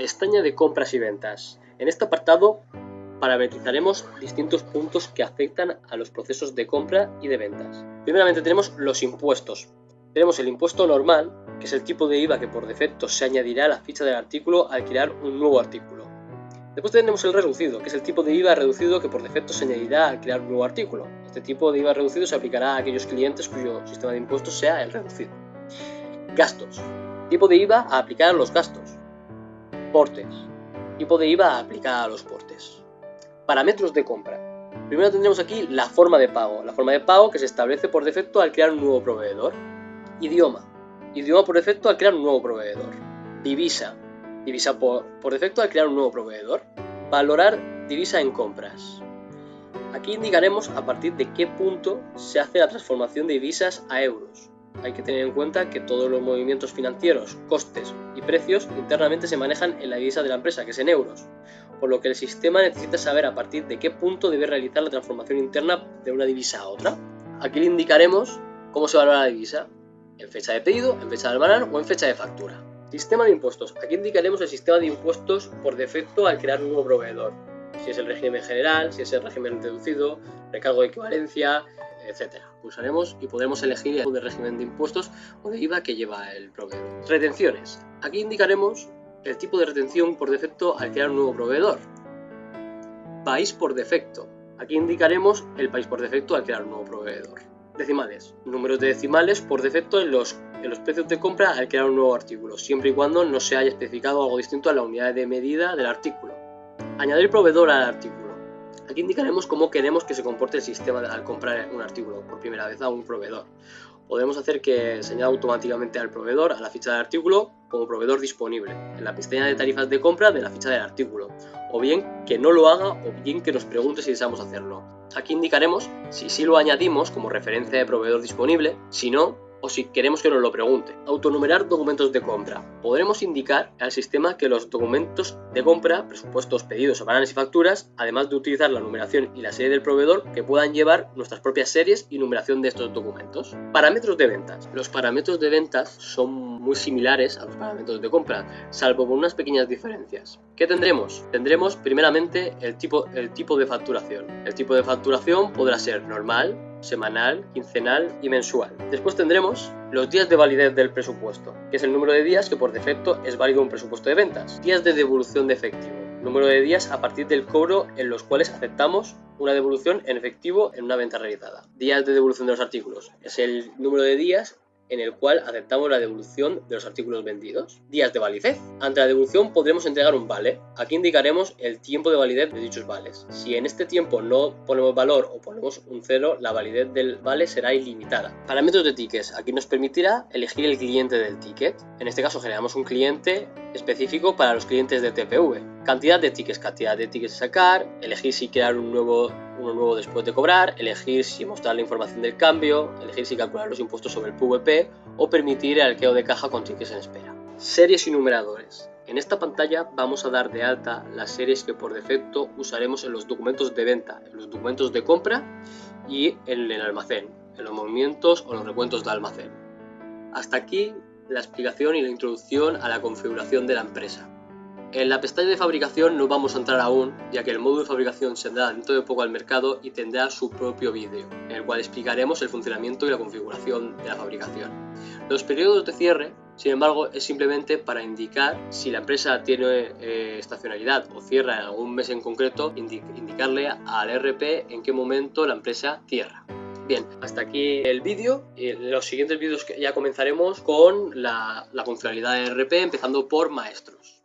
pestaña de compras y ventas. En este apartado parametrizaremos distintos puntos que afectan a los procesos de compra y de ventas. Primeramente tenemos los impuestos. Tenemos el impuesto normal, que es el tipo de IVA que por defecto se añadirá a la ficha del artículo al crear un nuevo artículo. Después tenemos el reducido, que es el tipo de IVA reducido que por defecto se añadirá al crear un nuevo artículo. Este tipo de IVA reducido se aplicará a aquellos clientes cuyo sistema de impuestos sea el reducido. Gastos. Tipo de IVA a aplicar a los gastos. Portes. Tipo de IVA a aplicar a los portes. Parámetros de compra. Primero tendremos aquí la forma de pago. La forma de pago que se establece por defecto al crear un nuevo proveedor. Idioma. Idioma por defecto al crear un nuevo proveedor. Divisa. Divisa por defecto al crear un nuevo proveedor. Valorar divisa en compras. Aquí indicaremos a partir de qué punto se hace la transformación de divisas a euros. Hay que tener en cuenta que todos los movimientos financieros, costes y precios internamente se manejan en la divisa de la empresa, que es en euros, por lo que el sistema necesita saber a partir de qué punto debe realizar la transformación interna de una divisa a otra. Aquí le indicaremos cómo se valora la divisa, en fecha de pedido, en fecha de almanar o en fecha de factura. Sistema de impuestos. Aquí indicaremos el sistema de impuestos por defecto al crear un nuevo proveedor. Si es el régimen general, si es el régimen reducido, recargo de equivalencia, etc. Pulsaremos y podremos elegir el tipo de régimen de impuestos o de IVA que lleva el proveedor. Retenciones. Aquí indicaremos el tipo de retención por defecto al crear un nuevo proveedor. País por defecto. Aquí indicaremos el país por defecto al crear un nuevo proveedor. Decimales. Números de decimales por defecto en los precios de compra al crear un nuevo artículo, siempre y cuando no se haya especificado algo distinto a la unidad de medida del artículo. Añadir proveedor al artículo. Aquí indicaremos cómo queremos que se comporte el sistema al comprar un artículo por primera vez a un proveedor. Podemos hacer que se añada automáticamente al proveedor a la ficha del artículo como proveedor disponible en la pestaña de tarifas de compra de la ficha del artículo, o bien que no lo haga o bien que nos pregunte si deseamos hacerlo. Aquí indicaremos si sí lo añadimos como referencia de proveedor disponible, si no, o si queremos que nos lo pregunte. Autonumerar documentos de compra. Podremos indicar al sistema que los documentos de compra, presupuestos, pedidos, avales y facturas, además de utilizar la numeración y la serie del proveedor, que puedan llevar nuestras propias series y numeración de estos documentos. Parámetros de ventas. Los parámetros de ventas son muy similares a los parámetros de compra, salvo con unas pequeñas diferencias. ¿Qué tendremos? Tendremos primeramente el tipo de facturación. El tipo de facturación podrá ser normal, semanal, quincenal y mensual. Después tendremos los días de validez del presupuesto, que es el número de días que por defecto es válido un presupuesto de ventas. Días de devolución de efectivo, número de días a partir del cobro en los cuales aceptamos una devolución en efectivo en una venta realizada. Días de devolución de los artículos, es el número de días en el cual aceptamos la devolución de los artículos vendidos. Días de validez. Ante la devolución podremos entregar un vale. Aquí indicaremos el tiempo de validez de dichos vales. Si en este tiempo no ponemos valor o ponemos un 0, la validez del vale será ilimitada. Parámetros de tickets. Aquí nos permitirá elegir el cliente del ticket. En este caso generamos un cliente específico para los clientes de TPV. Cantidad de tickets a sacar, elegir si crear uno nuevo después de cobrar, elegir si mostrar la información del cambio, elegir si calcular los impuestos sobre el PVP o permitir el arqueo de caja con tickets en espera. Series y numeradores. En esta pantalla vamos a dar de alta las series que por defecto usaremos en los documentos de venta, en los documentos de compra y en el almacén, en los movimientos o los recuentos de almacén. Hasta aquí la explicación y la introducción a la configuración de la empresa. En la pestaña de fabricación no vamos a entrar aún, ya que el módulo de fabricación saldrá dentro de poco al mercado y tendrá su propio vídeo, en el cual explicaremos el funcionamiento y la configuración de la fabricación. Los periodos de cierre, sin embargo, es simplemente para indicar si la empresa tiene estacionalidad o cierra en algún mes en concreto, indicarle al ERP en qué momento la empresa cierra. Bien, hasta aquí el vídeo. En los siguientes vídeos ya comenzaremos con la funcionalidad de ERP, empezando por maestros.